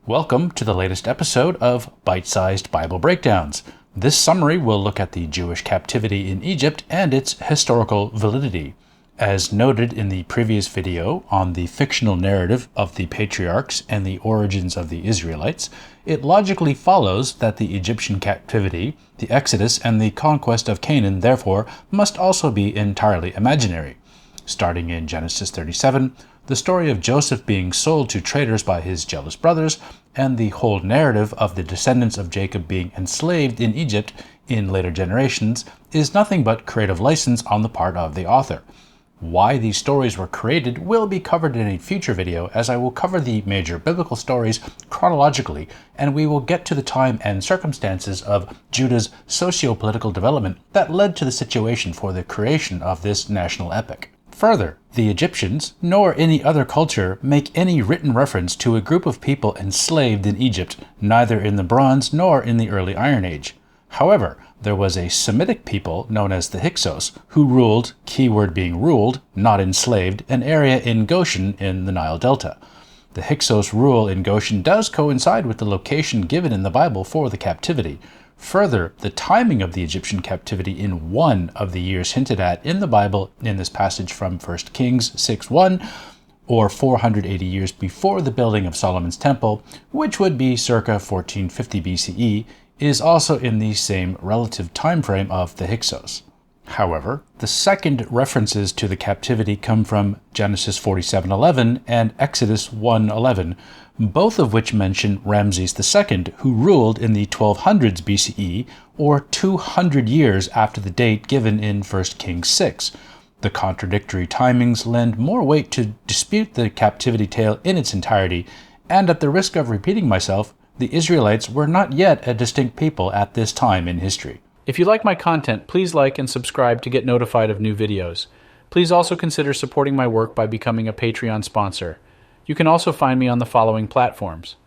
Welcome to the latest episode of Bite-Sized Bible Breakdowns. This summary will look at the Jewish captivity in Egypt and its historical validity. As noted in the previous video on the fictional narrative of the patriarchs and the origins of the Israelites, it logically follows that the Egyptian captivity, the Exodus, and the conquest of Canaan, therefore, must also be entirely imaginary. Starting in Genesis 37, the story of Joseph being sold to traders by his jealous brothers, and the whole narrative of the descendants of Jacob being enslaved in Egypt in later generations is nothing but creative license on the part of the author. Why these stories were created will be covered in a future video, as I will cover the major biblical stories chronologically, and we will get to the time and circumstances of Judah's socio-political development that led to the situation for the creation of this national epic. Further, the Egyptians, nor any other culture, make any written reference to a group of people enslaved in Egypt, neither in the Bronze nor in the early Iron Age. Hhowever, there was a Semitic people known as the Hyksos, who ruled, keyword being ruled, not enslaved, an area in Goshen in the Nile Delta. The Hyksos rule in Goshen does coincide with the location given in the Bible for the captivity. Further, the timing of the Egyptian captivity in one of the years hinted at in the Bible in this passage from 1 Kings 6:1, or 480 years before the building of Solomon's temple, which would be circa 1450 BCE, is also in the same relative time frame of the Hyksos. However, the second references to the captivity come from Genesis 47:11 and Exodus 1:11, both of which mention Ramses II, who ruled in the 1200s BCE, or 200 years after the date given in 1 Kings 6. The contradictory timings lend more weight to dispute the captivity tale in its entirety, and at the risk of repeating myself, the Israelites were not yet a distinct people at this time in history. If you like my content, please like and subscribe to get notified of new videos. Please also consider supporting my work by becoming a Patreon sponsor. You can also find me on the following platforms: